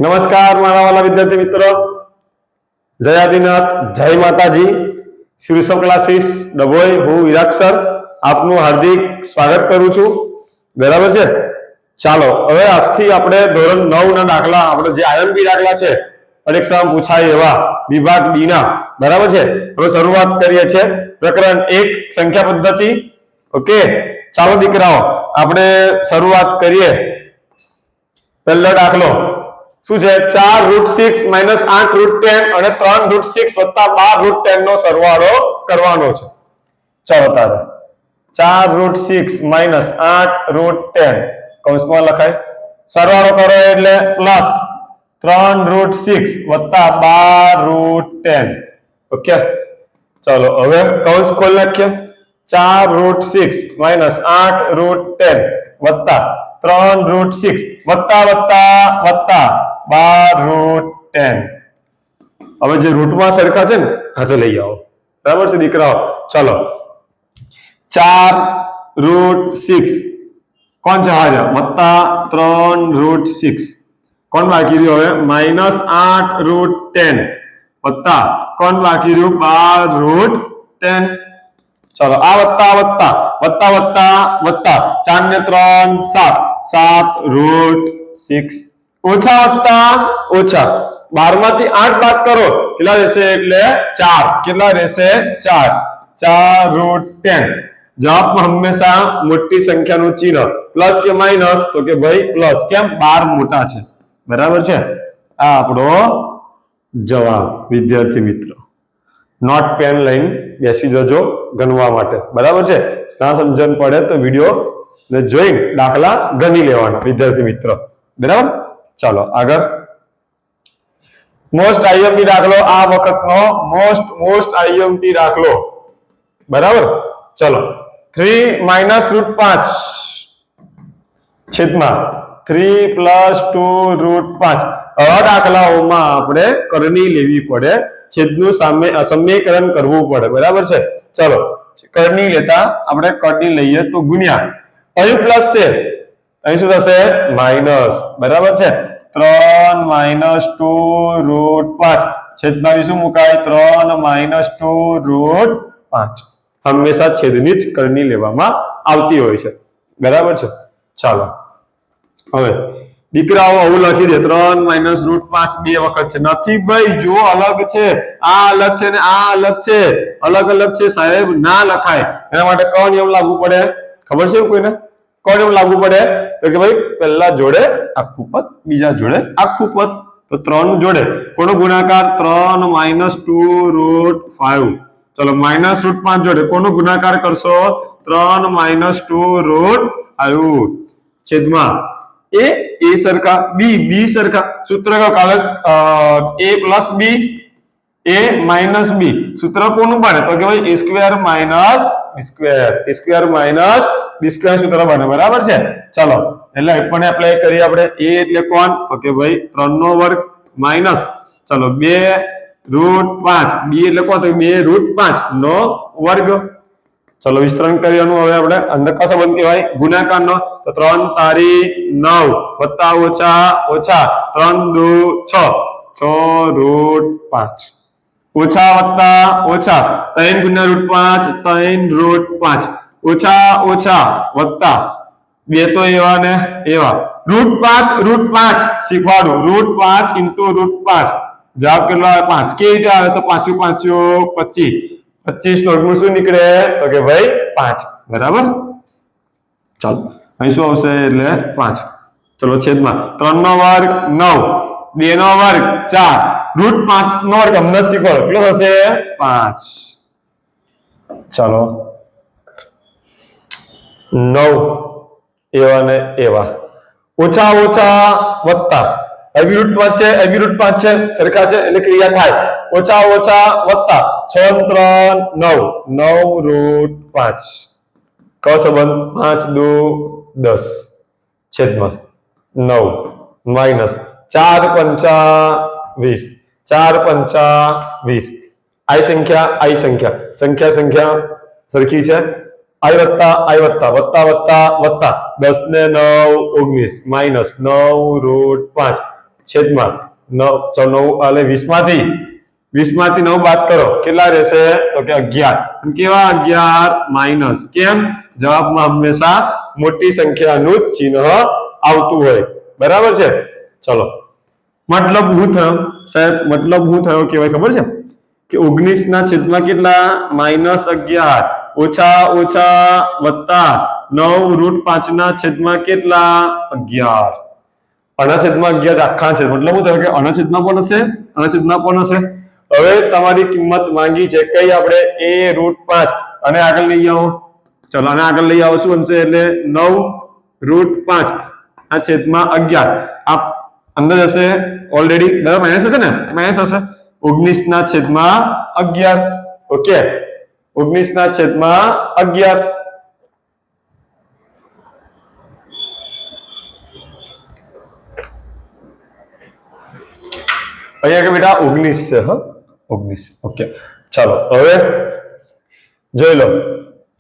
નમસ્કાર મારા વાલા વિદ્યાર્થી મિત્રો, જય આદિનાથ, જય માતાજી. શ્રી ઋષભ ક્લાસીસ ડભોઈ, હું વિરાટ સર આપનું હાર્દિક સ્વાગત કરું છું. બરાબર છે? ચાલો હવે આજથી આપણે ધોરણ 9 ના દાખલા, આપણે જે આઈએમપી દાખલા છે પરીક્ષામાં પૂછાય એવા વિભાગ ડી ના, બરાબર છે, હવે શરૂઆત કરીએ છીએ. પ્રકરણ 1 સંખ્યા પદ્ધતિ. ઓકે, ચાલો દીકરાઓ આપણે શરૂઆત કરીએ. પહેલો દાખલો શું છે? 4√6 - 8√10 અને 3√6 + 12√10 નો સરવાળો કરવાનો છે. ચાલો તારે 4√6 - 8√10 કૌંસમાં લખાય, સરવાળો કરો એટલે પ્લસ 3√6 + 12√10. ઓકે, ચાલો હવે કૌંસ ખોલ નાખીએ. 4√6 - 8√10 વત્તા 3√6 વત્તા 12√10. હવે જે રૂટમાં સરખા છે ને હાથે લઈ આવો, બરાબર છે દીકરાઓ? ચાલો 4√6 કોણ છે હાજર વત્તા 3√6 કોણ બાકી રહ્યો? હવે -8√10 વત્તા કોણ બાકી રહ્યું? 12√10. ચાલો આ વત્તા વત્તા વત્તા વત્તા વત્તા 4 ને 3 7 ઓછા વત્તા ઓછા 12 માંથી 8 બાદ કરો કેટલા રહેશે? એટલે 4. કેટલા રહેશે? 4. 4√10. જવાબમાં હંમેશા મોટી સંખ્યાનું ચિહ્ન પ્લસ કે માઇનસ, તો કે ભાઈ પ્લસ. કેમ? 12 મોટા છે, બરાબર છે? આ આપણો જવાબ. વિદ્યાર્થી મિત્રો નોટ પેન લઈને બેસી જજો ગણવા માટે, બરાબર છે? ના સમજણ પડે તો વિડીયો ને જોઈ દાખલા ગણી લેવાના વિદ્યાર્થી મિત્રો, બરાબર? ચાલો આગળ. મોસ્ટ આઈએમપી દાખલો, આ વખતનો મોસ્ટ આઈએમપી દાખલો, બરાબર? ચલો 3 - √5 છેદમાં 3 + 2√5. આવા દાખલાઓમાં આપણે કરણી લેવી પડે, છેદનું સમીકરણ કરવું પડે, બરાબર છે? ચલો કરણી લેતા આપણે કરણી લઈએ તો ગુણ્યા, અહીં પ્લસ છે અહીં શું થશે? માઇનસ, બરાબર છે? 3 - 2√5 છેદમાં શું મુકાય? 3 - 2√5. હંમેશા છેદની જ કરણી લેવામાં આવતી હોય છે, બરાબર છે? ચાલો હવે દીકરાઓ આવું લખી દે 3 - √5 બે વખત છે. નથી ભાઈ, જો અલગ છે, આ અલગ છે ને આ અલગ છે, અલગ અલગ છે સાહેબ, ના લખાય. એના માટે કયો નિયમ લાગુ પડે? ખબર છે કોઈને? કયો નિયમ લાગુ પડે? તો કે ભાઈ પહેલા જોડે આખું પદ, બીજા જોડે આખું પદ. તો 3 જોડે કોનો ગુણાકાર? 3 - 2√5. ચલો -√5 જોડે કોનો ગુણાકાર કરશો? 3 - 2√5 છેદમાં a સરખા b સરખા. સૂત્ર કાલે a + b a - b. સૂત્ર કોનું બને? તો કે ભાઈ a² - b², a² - b² સૂત્ર બને, બરાબર છે? ચાલો એટલે પણ એપ્લાય કરીએ આપણે. a એટલે કોણ? તો કે ભાઈ 3/2 માઈનસ ચાલો 2√5. b એટલે કોણ? તો 2√5 નો વર્ગ. ચલો વિસ્તરણ કર્યાનું હવે આપણે અંદર કશો બંધ કહેવાય? ગુણાકારનો. તો 3 તારી 9 વત્તા ઓછા ઓછા 3 દુ 6 6√5 ઓછા વત્તા ઓછા 3 × √5 ઓછા ઓછા વત્તા બે તો એવા ને એવા √5 શીખવાડું. √5 × √5 જવાબ કેટલો આવે? 5. કેવી રીતે આવે? તો 5 × 5 = 25. 25 નો વર્ગમૂળ શું નીકળે? તો કે ભાઈ 5, બરાબર? ચાલો અહીં શું આવશે? એટલે 5. ચલો છેદમાં 3 નો વર્ગ 9, 2 નો વર્ગ 4, √5 નો વર્ગ હમણાં શીખવાડો કેટલો થશે? 5. ચાલો 9 એવા ને એવા ઓછા ઓછા વત્તા √5 છે, √5 છે, સરખા છે એટલે ક્રિયા થાય. ઓછા ઓછા વત્તા 6 × 3 = 9 √5 ક સંબંધ 5 દુ 10 છેદમાં 9 માઈનસ 4 × 5 = 20, 4 × 5 = 20. આઈ સંખ્યા સરખી છે. આઈ વત્તા વત્તા 10 ને 9 19 માઈનસ 9 √5 છેદમાં 9 એટલે 20 માંથી 9 બાદ કરો કેટલા રહેશે તો કે 11 કેવા 11 માઈનસ કેમ જવાબમાં હંમેશા મોટી સંખ્યાનું જ ચિહ્ન આવતું હોય બરાબર છે ચલો મતલબ શું થયો સાહેબ મતલબ શું થયો કેવાય ખબર છે કે 19 ના છેદમાં કેટલા -11 ઓછા ઓછા વત્તા 9 √5 ના છેદમાં કેટલા 11 આના છેદમાં 11 આખા છે મતલબ શું થયો કે આના છેદમાં પણ હશે આના છેદમાં પણ હશે હવે તમારી કિંમત માંગી છે કઈ આપણે a√5 અને આગળ લઈ આવો ચલો આને આગળ લઈ આવો શું બનશે એટલે 9 √5 આ છેદમાં 11 આ અંદર હશે ઓલરેડી બરાબર માઈનસ હશે ને માઈનસ હશે 19 ના છેદમાં 11 ઓકે 19 ના છેદમાં 11 અહીંયા કે બેટા 19 છે હા 19 ઓકે ચાલો હવે જોઈ લો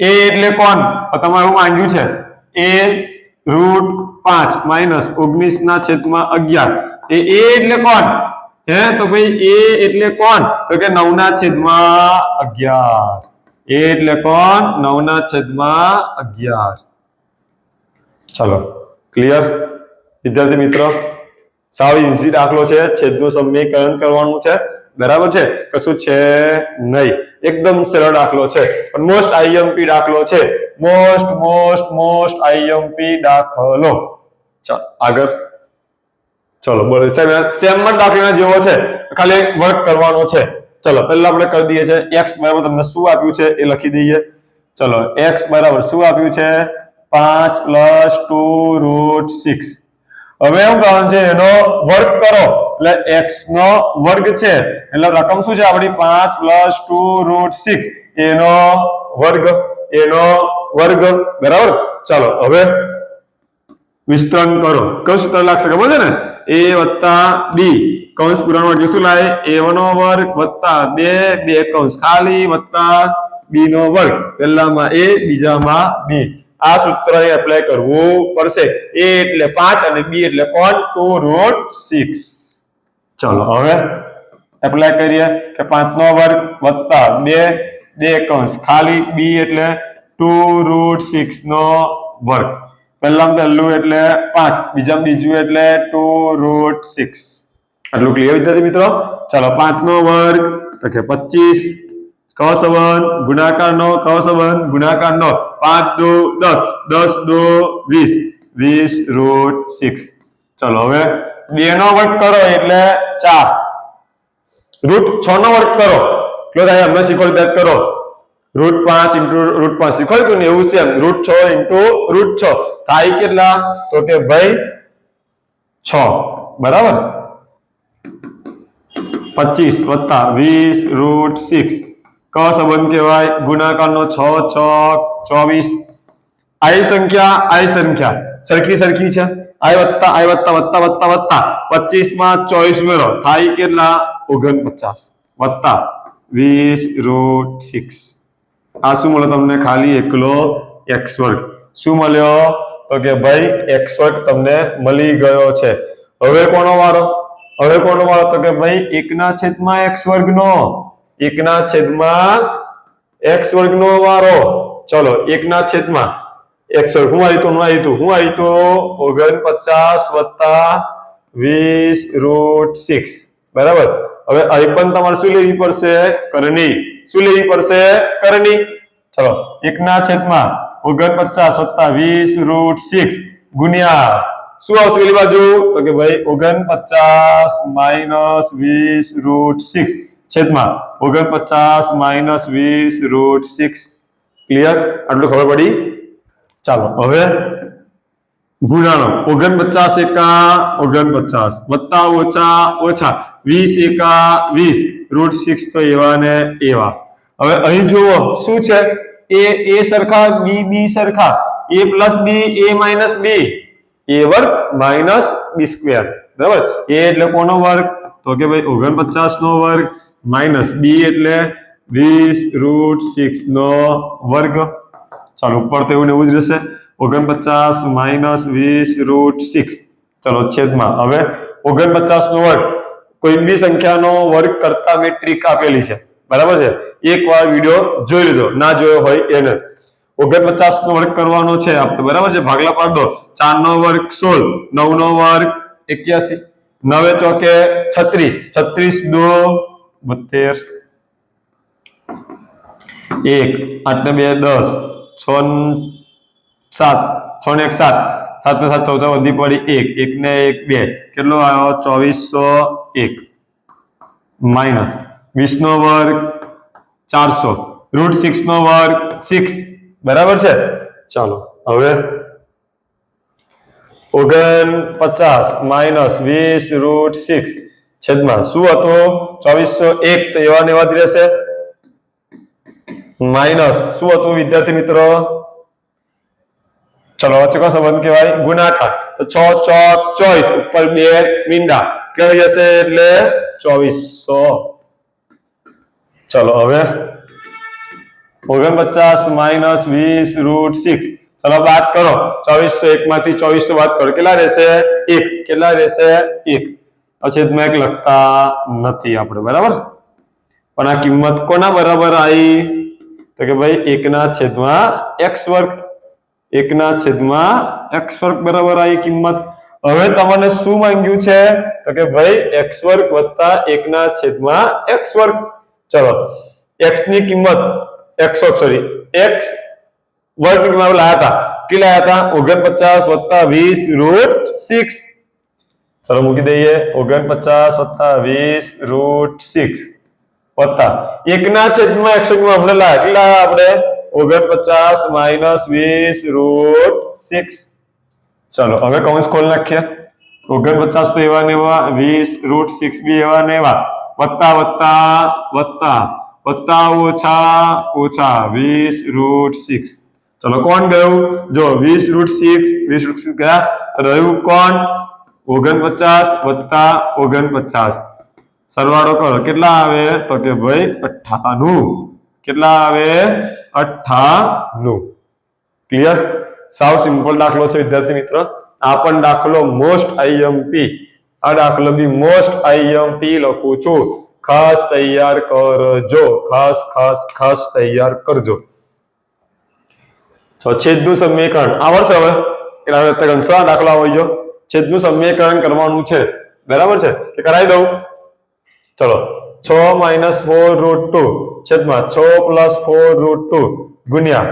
a એટલે કોણ તમારું માંગ્યું છે a√5 માઈનસ 19 ના છેદમાં 11 એ a એટલે કોણ હે તો ભાઈ a એટલે કોણ તો કે 9 ના છેદમાં 11 a એટલે કોણ 9 ના છેદમાં 11 ચાલો ક્લિયર વિદ્યાર્થી મિત્રો સાવ ઈઝી દાખલો છે છેદનું સમીકરણ કરવાનું છે બરાબર છે કશું છે નહીં એકદમ સરળ દાખલો છે પણ મોસ્ટ આઈએમપી દાખલો છે મોસ્ટ આઈએમપી દાખલો ચાલો આગળ ચલો બોલો સેમ જ દાખલા જેવો છે ખાલી વર્ક કરવાનો છે ચલો પહેલા આપણે કરી દઈએ છે x બરાબર તમને શું આપ્યું છે એ લખી દઈએ ચલો x બરાબર શું આપ્યું છે 5 + 2√6 હવે શું કરવાનું છે એનો વર્ગ કરો એટલે x નો વર્ગ છે એટલે રકમ શું છે આપણી 5 + 2√6 એનો વર્ગ બરાબર ચાલો હવે વિસ્તરણ કરો કયું સૂત્ર લાગશે ખબર છે ને a + b કૌંસ પૂરાનો એટલે શું લાય a નો વર્ગ + 2 કૌંસ ખાલી + b નો વર્ગ પહેલામાં a બીજામાં b આ સૂત્ર એપ્લાય કરવું પડશે a એટલે 5 અને b એટલે કોણ 2√6 ચલો હવે એપ્લાય કરીએ કે 5 નો વર્ગ + 2 કૌંસ ખાલી b એટલે 2√6 નો વર્ગ પહેલું એટલે 5 બીજું એટલે 2√6 આટલું ક્લિયર વિદ્યાર્થી મિત્રો ચલો 5 નો વર્ગ તો કે 25 કૌંસબંધ ગુણાકારનો 5 × 2 = 10 10 × 2 = 20 20√6 ચલો હવે 2 નો વર્ગ કરો એટલે 4 √6 નો વર્ગ કરો કેટલો થાય અમને શીખવાડ્યું કરો √5 × √5 શીખવાડ્યું ને એવું છે √6 × √6 થાય કેટલા તો કે ભાઈ 6 બરાબર 25 + 20√6 ક સંબંધ કહેવાય ગુણાકારનો 6 × 6 = 24 આઈ સંખ્યા સરખી છે i વત્તા 25 માં 24 ઉમેરો થાય કેટલા 49 + 20√6 આ શું મળ્યો તમને ખાલી એકલો x2 શું મળ્યો તો કે ભાઈ x2 તમને મળી ગયો છે હવે કોનો વારો તો કે ભાઈ 1/x2 નો 1/x2 નો વારો ચલો 1/x2 હું આવી તો 49 + 20√6 બરાબર હવે અહીં પણ તમારે શું લેવી પડશે કરણી ચલો 1/49 + 20√6 ગુણ્યા શું આવશે પેલી બાજુ તો કે ભાઈ 49 - 20√6 છેદમાં 49 - 20√6 ક્લિયર આટલું ખબર પડી ચાલો હવે ગુણાનો 49 એકા 49 વત્તા ઓછા 20 એકા 20 √6 તો એવા ને એવા હવે અહીં જુઓ શું છે a સરખા b સરખા a + b a - b a વર્ગ - b સ્ક્વેર બરાબર a એટલે કોનો વર્ગ તો કે ભાઈ 49 નો વર્ગ - b એટલે 20√6 નો વર્ગ ચાલો ઉપર તો એવું ને એવું જ રહેશે 49 - 20√6 ચલો છેદમાં હવે 49 નો વર્ગ કોઈ બી સંખ્યાનો વર્ગ કરતા મેં ટ્રીક આપેલી છે, બરાબર છે, એકવાર વિડીયો જોઈ લીધો, ના જોયો હોય એને. 49 નો વર્ગ કરવાનો છે આપણે, બરાબર છે, ભાગલા પાડ દો. 4 નો વર્ગ 16, 9 નો વર્ગ 81, 9 ચોકે 36, 36 દો 72, 1 8 ને 2 10, 6 7, 6 ને 1 7, 7 ને 7 14 વધી પડી 1, 1 ને 1 2, કેટલો આવ્યો 2401 માઇનસ 20 નો વર્ગ 400 √6 નો વર્ગ 6, બરાબર છે. ચાલો હવે 49 માઇનસ 20 √6 છેદમાં શું હતું 2401, તો એવા ને એવા જ રહેશે. માઇનસ શું હતું વિદ્યાર્થી મિત્રો, ચલો વચ્ચે કો સંબંધ કહેવાય ગુણાકાર, તો 6 ચોક 24 ઉપર 2 મીંડા કેવી જશે એટલે 2400. ચલો હવે 49 માઇનસ 20 √6, ચલો બાદ કરો 2401 માંથી 2400 બાદ કરો કેટલા રહેશે 1, કેટલા રહેશે 1. છેદમાં 1 લખતા નથી આપણે, બરાબર. પણ આ કિંમત કોના બરાબર આવી, તો કે ભાઈ 1 ના છેદમાં x વર્ગ, 1 ના છેદમાં x વર્ગ બરાબર આવી કિંમત. હવે તમને શું માંગ્યું છે, તો કે ભાઈ x વર્ગ વત્તા 1 ના છેદમાં x વર્ગ. ચલો x ની કિંમત x વર્ગ ની કિંમત લાયા હતા, કેટલી લાયા હતા 49 વત્તા 20 √6. ચલો મૂકી દઈએ 49 વત્તા 20 √6 વત્તા 1 ના છેદમાં x વર્ગ આપણે લાયા, કેટલા આપણે 49 માઇનસ 20 √6. ચલો હવે કૌંસ ખોલ નાખીએ. 49 તો એવા ને એવા, 20 √6 બી એવા ને એવા, વત્તા વત્તા વત્તા વત્તા ઓછા ઓછા 20 √6. ચલો કોણ ગયું, જો 20 √6 ગયા, તો રહ્યું કોણ 49 વત્તા 49, સરવાળો કરો કેટલા આવે, તો કે ભાઈ 98. કેટલા આવે 98. ક્લિયર. સાવ સિમ્પલ દાખલો છે વિદ્યાર્થી મિત્રો. આ પણ દાખલો મોસ્ટ આઈએમપી, આ દાખલો બી મોસ્ટ આઈએમપી લખું છું, ખાસ તૈયાર કરજો, ખાસ તૈયાર કરજો. તો છેદનું સમીકરણ આવડશે હવે, એટલા ગણશો દાખલો આવી ગયો. છેદનું સમીકરણ કરવાનું છે, બરાબર છે, કે કરાવી દઉં. ચલો 6 - 4 √2 છેદમાં 6 + 4 √2 ગુણ્યા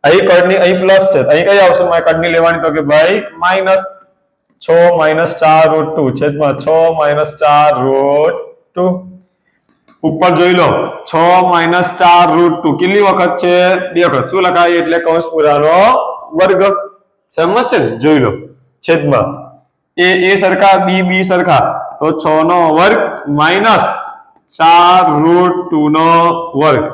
અહીં કડની અહીં પ્લસ છે, અહીં કઈ આવશે મારે કડની લેવાની, તો કે ભાઈ માઈનસ 6 - 4 √2 છેદમાં 6 - 4 √2. ઉપર જોઈ લો 6 - 4 √2 કેટલી વખત છે, 2 વખત. શું લખાય એટલે કૌંસ પૂરાનો વર્ગ. સમજ છે ને, જોઈ લો છેદમાં એ સરખા બી સરખા, તો 6 નો વર્ગ માઇનસ 4 √2 નો વર્ગ.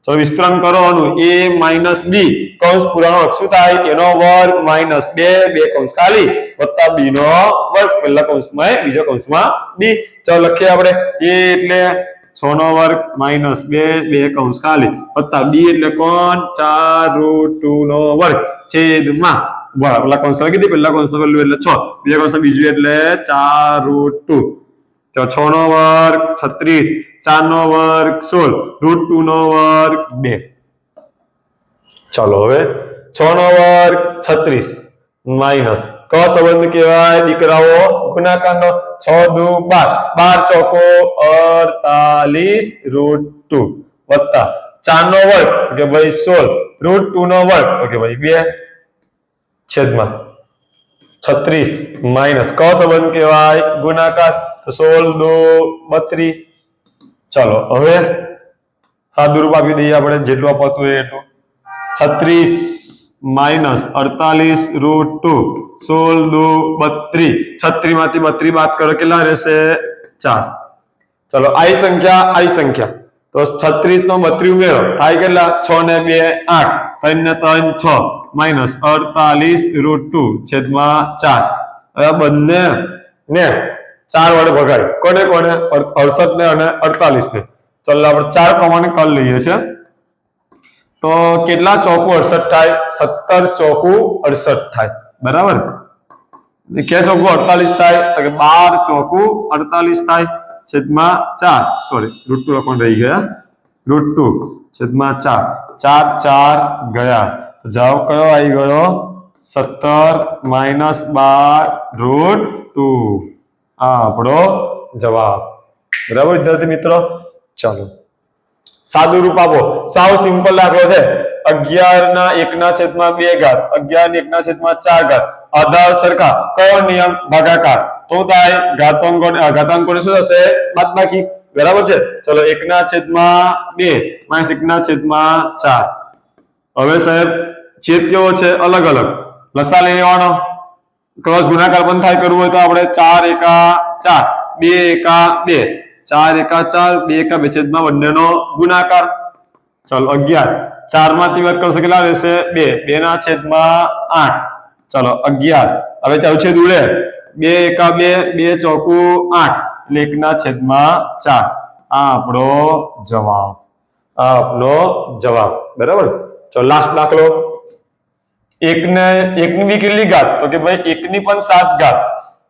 તો વિસ્તરણ કરવાનું a - b કૌંસ પૂરાનો વર્ગ શું થાય, એનો વર્ગ માઇનસ 2 કૌંસ ખાલી વત્તા b નો વર્ગ, પહેલા કૌંસમાં a બીજા કૌંસમાં b. ચાલો લખીએ આપણે a એટલે 6 નો વર્ગ માઇનસ 2 કૌંસ ખાલી વત્તા b એટલે કોણ 4 √2 નો વર્ગ છેદમાં પેલા કૌંસ લખી દીધી, પહેલા કૌંસ પહેલું એટલે 6, બીજા કૌંસ બીજું એટલે 4 √2. તો 6 નો વર્ગ 36, 4 નો વર્ગ 16, √2 નો વર્ગ 2. ચાલો હવે 6 નો વર્ગ 36 માઇનસ ક સંબંધ કહેવાય દીકરાઓ ગુણાકારનો. 6 દુ 12, 12 ચોકો 48 √2 વત્તા 4 નો વર્ગ કે ભાઈ 16 √2 નો વર્ગ તો કે ભાઈ 2 છેદમાં 36 માઇનસ ક સંબંધ કહેવાય ગુણાકાર, તો 16 દુ 32. ચાલો હવે સાદુરૂપ આપી દઈએ આપણે, જેટલું અપાતું હોય એટલું. 36 માઇનસ 48 √2, 16 દુ 32, 36 માંથી 32 બાદ કરો કેટલા રહેશે 4. ચલો આઈ સંખ્યા, તો 36 નો 32 ઉમેરો થાય કેટલા 6 ને 2 8, 3 ને 3 6 માઇનસ 48 √2 છેદમાં 4. હવે બંને ને 4 વડે ભગાય, કોને 68 ને અને 48 ને. ચલો આપણે 4 કોમન કરી લઈએ છે, તો કેટલા ચોકુ 68 થાય, 17 ચોકુ 68 થાય, બરાબર. કે ચોકુ 48 થાય તો કે 12 ચોકુ 48 થાય છેદમાં 4 સોરી √2 લખવાનું રહી ગયા √2 છેદમાં 4 4 4 ગયા જવાબ કયો આવી ગયો 17 -12 √2 આ આપણો જવાબ બરાબર વિદ્યાર્થી મિત્રો ચાલો સાદું રૂપ આપો સાવ સિમ્પલ દાખલો છે 11 ના 1 ના છેદમાં 2 ઘાત 11 ને 1 ના છેદમાં 4 ઘાત આધાર સરખા કયો નિયમ ભાગાકાર તો થાય ઘાતાંકોને શું થશે બાદબાકી બરાબર છે ચલો 1 ના છેદમાં 2 - 1 ના છેદમાં 4 હવે સાહેબ છેદ કેવો છે અલગ અલગ લસા લઈ લેવાનો ક્રોસ ગુણાકાર પણ થાય કરવું હોય તો આપણે 4 એકા 4 2 એકા 2 4 એકા 4 2 એકા 2 છેદમાં બંનેનો ગુણાકાર ચાલો 11 4 માંથી વાત કરશો કેટલા રહેશે 2 2 ના છેદમાં 8 ચાલો 11 હવે ચૌછેદ ઉડે 2 એકા 2 2 ચોકુ 8 એટલે 1 ના છેદમાં 4 આ આપણો જવાબ બરાબર ચલો લાસ્ટ દાખલો 1 ની બી કેટલી ઘાત તો કે ભાઈ 1 ની પણ 7 ઘાત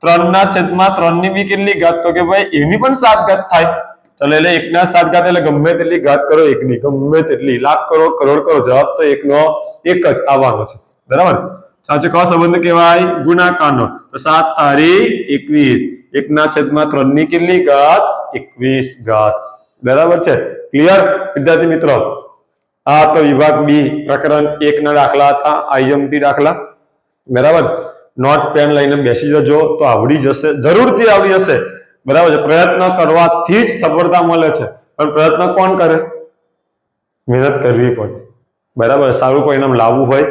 3 ના છેદમાં 3 ની બી કેટલી ઘાત તો કે ભાઈ એની પણ 7 ઘાત થાય ચલો એટલે 1 ના 7 ઘાત એટલે ગમે તેટલી ઘાત કરો 1 ની ગમે તેટલી લાખ કરો કરોડ કરો જવાબ તો 1 નો 1 જ આવવાનો છે બરાબર સાચો કયો સંબંધ કહેવાય ગુણાકારનો તો 7 તારી 21 1 ના છેદમાં 3 ની કેટલી ઘાત 21 ઘાત બરાબર છે ક્લિયર વિદ્યાર્થી મિત્રો આ તો વિભાગ બી પ્રકરણ 1 ના દાખલા હતા આઈએમપી દાખલા બરાબર નોટ પેન લઈને બેસી જજો તો આવડી જશે જરૂરથી આવડી જશે બરાબર છે પ્રયત્ન કરવાથી જ સફળતા મળે છે પણ પ્રયત્ન કોણ કરે મહેનત કરવી પડે બરાબર સારું પરિણામ લાવવું હોય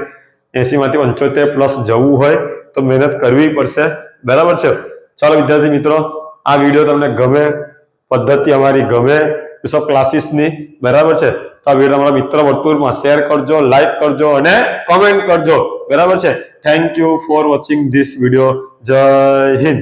80 માંથી 75 પ્લસ જવું હોય તો મહેનત કરવી પડશે બરાબર છે ચાલો વિદ્યાર્થી મિત્રો આ વિડીયો તમને ગમે પદ્ધતિ અમારી ગમે ક્લાસીસની બરાબર છે તો આ વિડીયો તમારા મિત્ર વર્તુળમાં શેર કરજો લાઈક કરજો અને કોમેન્ટ કરજો બરાબર છે thank you for watching this video જય હિન્દ